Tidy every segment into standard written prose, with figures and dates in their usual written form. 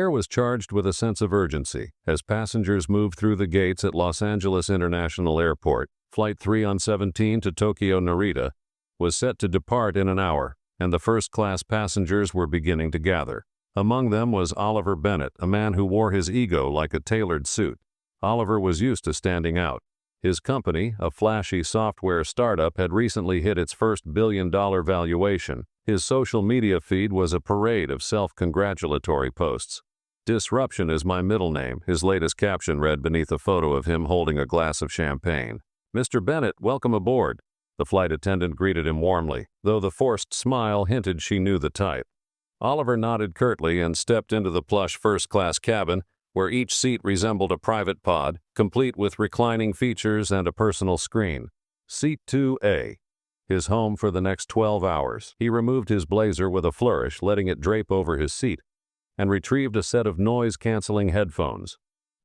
air was charged with a sense of urgency. As passengers moved through the gates at Los Angeles International Airport, Flight 3 on 17 to Tokyo Narita was set to depart in an hour, and the first-class passengers were beginning to gather. Among them was Oliver Bennett, a man who wore his ego like a tailored suit. Oliver was used to standing out. His company, a flashy software startup, had recently hit its first billion-dollar valuation. His social media feed was a parade of self-congratulatory posts. "Disruption is my middle name," his latest caption read beneath a photo of him holding a glass of champagne. "Mr. Bennett, welcome aboard." The flight attendant greeted him warmly, though the forced smile hinted she knew the type. Oliver nodded curtly and stepped into the plush first-class cabin, where each seat resembled a private pod, complete with reclining features and a personal screen. Seat 2A. His home for the next 12 hours. He removed his blazer with a flourish, letting it drape over his seat, and retrieved a set of noise-canceling headphones.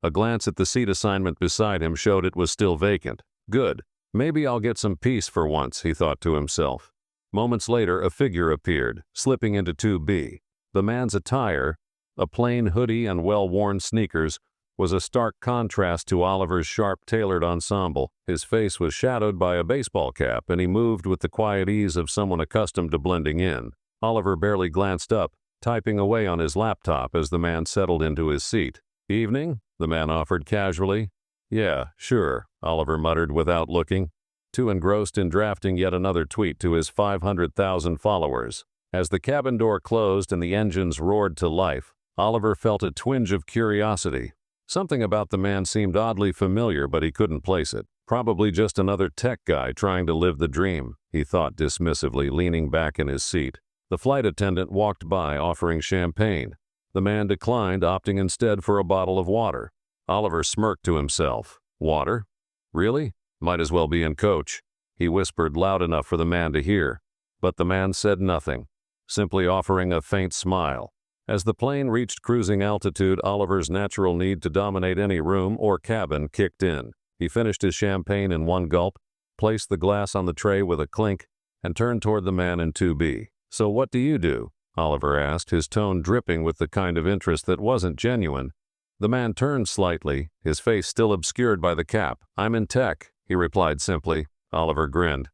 A glance at the seat assignment beside him showed it was still vacant. Good. Maybe I'll get some peace for once, he thought to himself. Moments later, a figure appeared, slipping into 2B. The man's attire, a plain hoodie and well-worn sneakers, was a stark contrast to Oliver's sharp, tailored ensemble. His face was shadowed by a baseball cap, and he moved with the quiet ease of someone accustomed to blending in. Oliver barely glanced up, typing away on his laptop as the man settled into his seat. "Evening?" the man offered casually. "Yeah, sure," Oliver muttered without looking, too engrossed in drafting yet another tweet to his 500,000 followers. As the cabin door closed and the engines roared to life, Oliver felt a twinge of curiosity. Something about the man seemed oddly familiar, but he couldn't place it. Probably just another tech guy trying to live the dream, he thought dismissively, leaning back in his seat. The flight attendant walked by, offering champagne. The man declined, opting instead for a bottle of water. Oliver smirked to himself. "Water? Really? Might as well be in coach," he whispered loud enough for the man to hear. But the man said nothing, simply offering a faint smile. As the plane reached cruising altitude, Oliver's natural need to dominate any room or cabin kicked in. He finished his champagne in one gulp, placed the glass on the tray with a clink, and turned toward the man in 2B. "So what do you do?" Oliver asked, his tone dripping with the kind of interest that wasn't genuine. The man turned slightly, his face still obscured by the cap. "I'm in tech," he replied simply. Oliver grinned.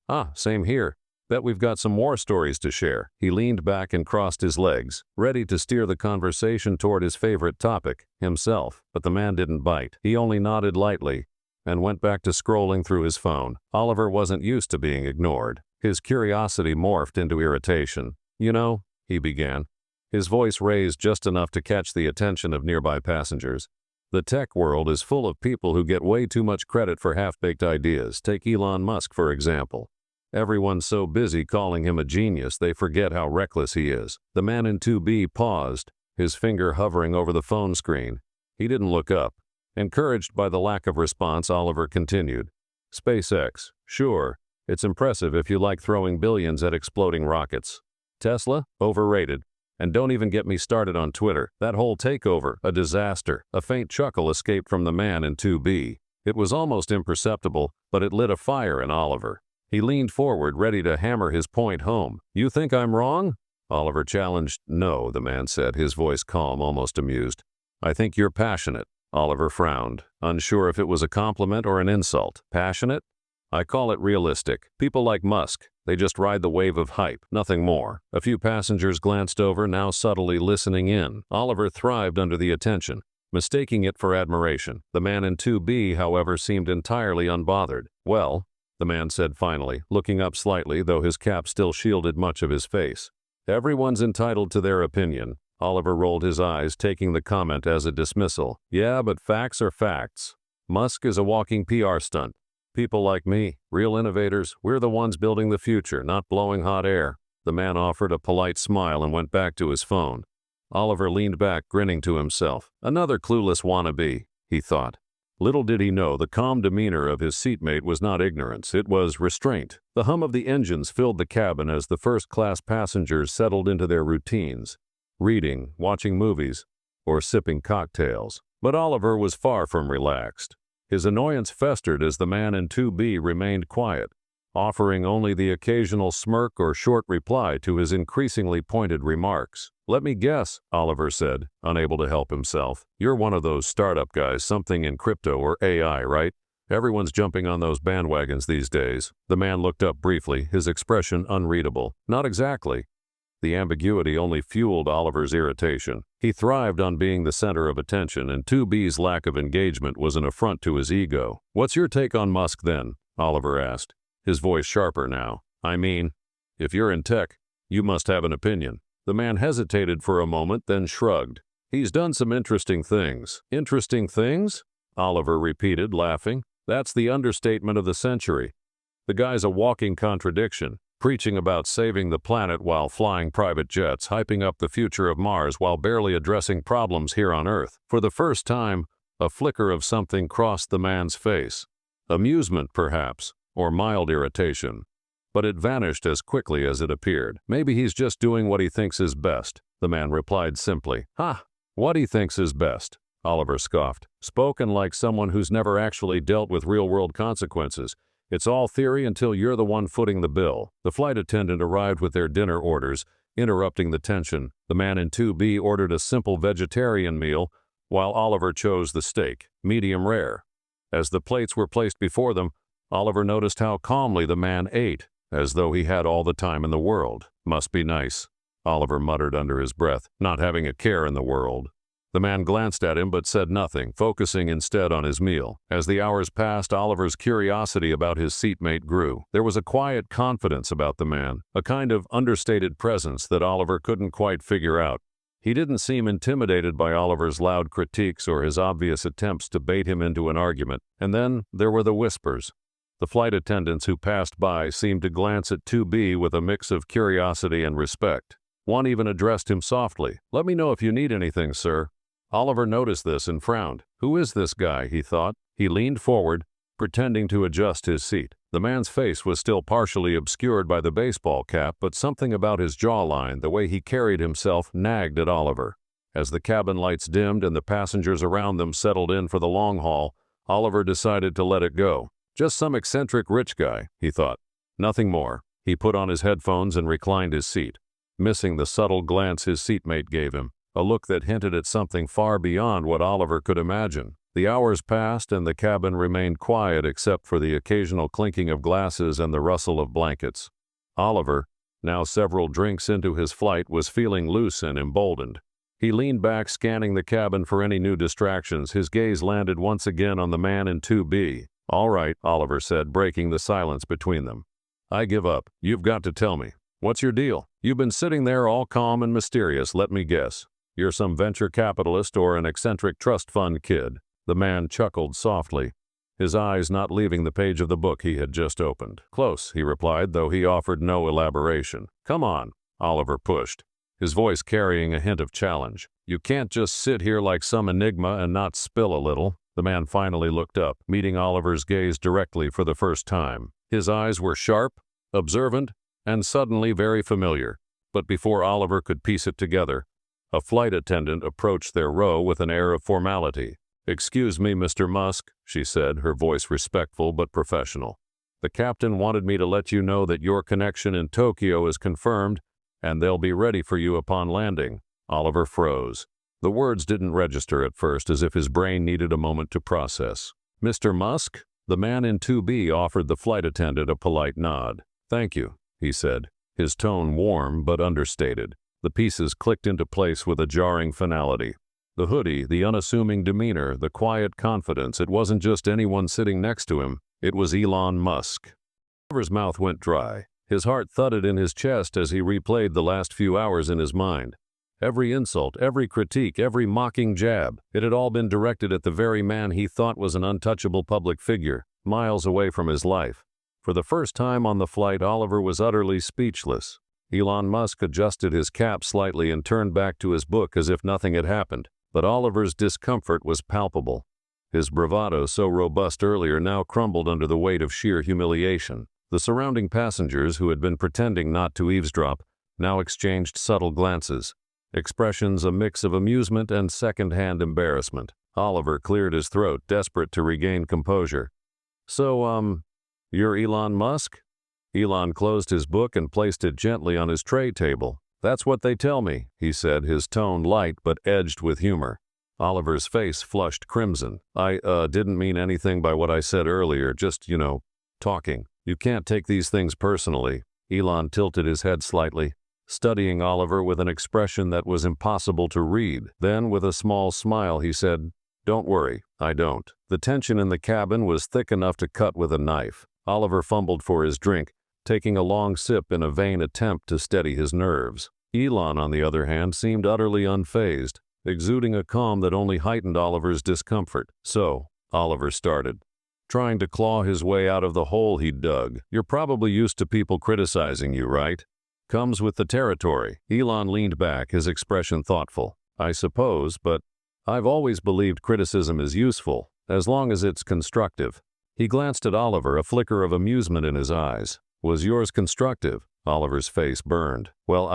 "Ah, same here. Bet we've got some war stories to share." He leaned back and crossed his legs, ready to steer the conversation toward his favorite topic, himself, but the man didn't bite. He only nodded lightly and went back to scrolling through his phone. Oliver wasn't used to being ignored. His curiosity morphed into irritation. "You know," he began, his voice raised just enough to catch the attention of nearby passengers, "the tech world is full of people who get way too much credit for half-baked ideas. Take Elon Musk, for example. Everyone's so busy calling him a genius they forget how reckless he is." The man in 2B paused, his finger hovering over the phone screen. He didn't look up. Encouraged by the lack of response, Oliver continued. "SpaceX, sure, it's impressive if you like throwing billions at exploding rockets. Tesla, overrated. And don't even get me started on Twitter. That whole takeover, a disaster." A faint chuckle escaped from the man in 2B. It was almost imperceptible, but it lit a fire in Oliver. He leaned forward, ready to hammer his point home. "You think I'm wrong?" Oliver challenged. "No," the man said, his voice calm, almost amused. "I think you're passionate." Oliver frowned, unsure if it was a compliment or an insult. "Passionate? I call it realistic. People like Musk, they just ride the wave of hype, nothing more." A few passengers glanced over, now subtly listening in. Oliver thrived under the attention, mistaking it for admiration. The man in 2B, however, seemed entirely unbothered. "Well," the man said finally, looking up slightly, though his cap still shielded much of his face. "Everyone's entitled to their opinion." Oliver rolled his eyes, taking the comment as a dismissal. "Yeah, but facts are facts. Musk is a walking PR stunt. People like me, real innovators, we're the ones building the future, not blowing hot air." The man offered a polite smile and went back to his phone. Oliver leaned back, grinning to himself. Another clueless wannabe, he thought. Little did he know the calm demeanor of his seatmate was not ignorance, it was restraint. The hum of the engines filled the cabin as the first-class passengers settled into their routines, reading, watching movies, or sipping cocktails. But Oliver was far from relaxed. His annoyance festered as the man in 2B remained quiet, offering only the occasional smirk or short reply to his increasingly pointed remarks. Let me guess, Oliver said, unable to help himself. You're one of those startup guys, something in crypto or AI, right? Everyone's jumping on those bandwagons these days. The man looked up briefly, his expression unreadable. Not exactly. The ambiguity only fueled Oliver's irritation. He thrived on being the center of attention, and 2B's lack of engagement was an affront to his ego. What's your take on Musk then? Oliver asked, his voice sharper now. I mean, if you're in tech, you must have an opinion. The man hesitated for a moment, then shrugged. He's done some interesting things. Interesting things? Oliver repeated, laughing. That's the understatement of the century. The guy's a walking contradiction, preaching about saving the planet while flying private jets, hyping up the future of Mars while barely addressing problems here on Earth. For the first time, a flicker of something crossed the man's face. Amusement, perhaps, or mild irritation. But it vanished as quickly as it appeared. Maybe he's just doing what he thinks is best, the man replied simply. Ha! What he thinks is best, Oliver scoffed, spoken like someone who's never actually dealt with real-world consequences. It's all theory until you're the one footing the bill. The flight attendant arrived with their dinner orders, interrupting the tension. The man in 2B ordered a simple vegetarian meal, while Oliver chose the steak, medium rare. As the plates were placed before them, Oliver noticed how calmly the man ate, as though he had all the time in the world. Must be nice, Oliver muttered under his breath, not having a care in the world. The man glanced at him but said nothing, focusing instead on his meal. As the hours passed, Oliver's curiosity about his seatmate grew. There was a quiet confidence about the man, a kind of understated presence that Oliver couldn't quite figure out. He didn't seem intimidated by Oliver's loud critiques or his obvious attempts to bait him into an argument. And then there were the whispers. The flight attendants who passed by seemed to glance at 2B with a mix of curiosity and respect. One even addressed him softly. "Let me know if you need anything, sir." Oliver noticed this and frowned. Who is this guy, he thought. He leaned forward, pretending to adjust his seat. The man's face was still partially obscured by the baseball cap, but something about his jawline, the way he carried himself, nagged at Oliver. As the cabin lights dimmed and the passengers around them settled in for the long haul, Oliver decided to let it go. Just some eccentric rich guy, he thought. Nothing more. He put on his headphones and reclined his seat, missing the subtle glance his seatmate gave him, a look that hinted at something far beyond what Oliver could imagine. The hours passed and the cabin remained quiet except for the occasional clinking of glasses and the rustle of blankets. Oliver, now several drinks into his flight, was feeling loose and emboldened. He leaned back, scanning the cabin for any new distractions. His gaze landed once again on the man in 2B. "All right," Oliver said, breaking the silence between them. "I give up. You've got to tell me. What's your deal? You've been sitting there all calm and mysterious, let me guess. You're some venture capitalist or an eccentric trust fund kid." The man chuckled softly, his eyes not leaving the page of the book he had just opened. "Close," he replied, though he offered no elaboration. "Come on," Oliver pushed, his voice carrying a hint of challenge. "You can't just sit here like some enigma and not spill a little." The man finally looked up, meeting Oliver's gaze directly for the first time. His eyes were sharp, observant, and suddenly very familiar. But before Oliver could piece it together, a flight attendant approached their row with an air of formality. "Excuse me, Mr. Musk," she said, her voice respectful but professional. "The captain wanted me to let you know that your connection in Tokyo is confirmed, and they'll be ready for you upon landing." Oliver froze. The words didn't register at first, as if his brain needed a moment to process. "Mr. Musk?" The man in 2B offered the flight attendant a polite nod. "Thank you," he said, his tone warm but understated. The pieces clicked into place with a jarring finality. The hoodie, the unassuming demeanor, the quiet confidence. It wasn't just anyone sitting next to him. It was Elon Musk. Oliver's mouth went dry. His heart thudded in his chest as he replayed the last few hours in his mind. Every insult, every critique, every mocking jab, it had all been directed at the very man he thought was an untouchable public figure, miles away from his life. For the first time on the flight, Oliver was utterly speechless. Elon Musk adjusted his cap slightly and turned back to his book as if nothing had happened. But Oliver's discomfort was palpable. His bravado, so robust earlier, now crumbled under the weight of sheer humiliation. The surrounding passengers, who had been pretending not to eavesdrop, now exchanged subtle glances, expressions a mix of amusement and second-hand embarrassment. Oliver cleared his throat, desperate to regain composure. "So, you're Elon Musk?" Elon closed his book and placed it gently on his tray table. That's what they tell me, he said, his tone light but edged with humor. Oliver's face flushed crimson. I didn't mean anything by what I said earlier, just, talking. You can't take these things personally. Elon tilted his head slightly, studying Oliver with an expression that was impossible to read. Then, with a small smile, he said, "Don't worry, I don't." The tension in the cabin was thick enough to cut with a knife. Oliver fumbled for his drink, taking a long sip in a vain attempt to steady his nerves. Elon, on the other hand, seemed utterly unfazed, exuding a calm that only heightened Oliver's discomfort. "So," Oliver started, trying to claw his way out of the hole he'd dug, "you're probably used to people criticizing you, right? Comes with the territory." Elon leaned back, his expression thoughtful. "I suppose, but I've always believed criticism is useful, as long as it's constructive." He glanced at Oliver, a flicker of amusement in his eyes. "Was yours constructive?" Oliver's face burned. "Well,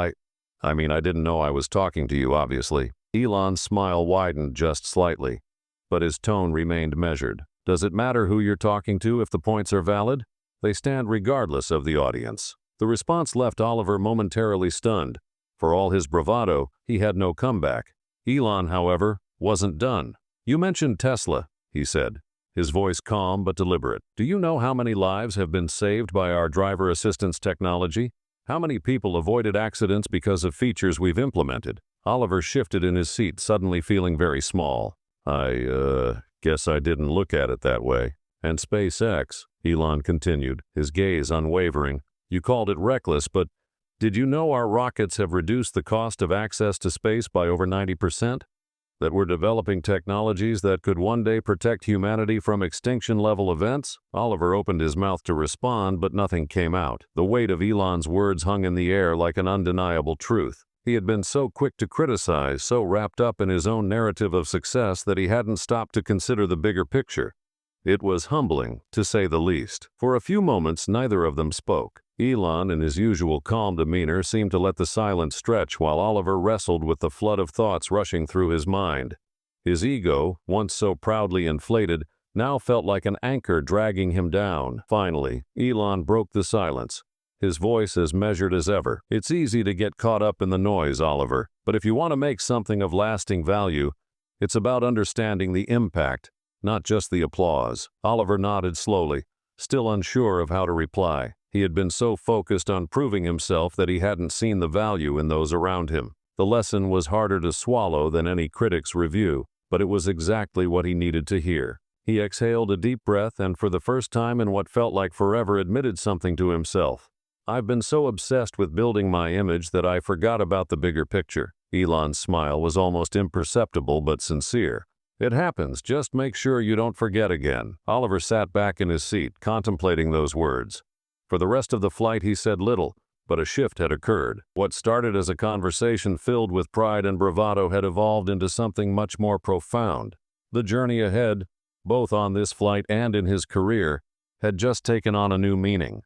I mean, I didn't know I was talking to you, obviously." Elon's smile widened just slightly, but his tone remained measured. "Does it matter who you're talking to if the points are valid? They stand regardless of the audience." The response left Oliver momentarily stunned. For all his bravado, he had no comeback. Elon, however, wasn't done. "You mentioned Tesla," he said, his voice calm but deliberate. "Do you know how many lives have been saved by our driver assistance technology? How many people avoided accidents because of features we've implemented?" Oliver shifted in his seat, suddenly feeling very small. I guess I didn't look at it that way." "And SpaceX," Elon continued, his gaze unwavering. "You called it reckless, but did you know our rockets have reduced the cost of access to space by over 90%? That we're developing technologies that could one day protect humanity from extinction-level events?" Oliver opened his mouth to respond, but nothing came out. The weight of Elon's words hung in the air like an undeniable truth. He had been so quick to criticize, so wrapped up in his own narrative of success that he hadn't stopped to consider the bigger picture. It was humbling, to say the least. For a few moments, neither of them spoke. Elon, in his usual calm demeanor, seemed to let the silence stretch while Oliver wrestled with the flood of thoughts rushing through his mind. His ego, once so proudly inflated, now felt like an anchor dragging him down. Finally, Elon broke the silence, his voice as measured as ever. "It's easy to get caught up in the noise, Oliver, but if you want to make something of lasting value, it's about understanding the impact, not just the applause." Oliver nodded slowly, still unsure of how to reply. He had been so focused on proving himself that he hadn't seen the value in those around him. The lesson was harder to swallow than any critic's review, but it was exactly what he needed to hear. He exhaled a deep breath and for the first time in what felt like forever admitted something to himself. "I've been so obsessed with building my image that I forgot about the bigger picture." Elon's smile was almost imperceptible but sincere. "It happens, just make sure you don't forget again." Oliver sat back in his seat, contemplating those words. For the rest of the flight he said little, but a shift had occurred. What started as a conversation filled with pride and bravado had evolved into something much more profound. The journey ahead, both on this flight and in his career, had just taken on a new meaning.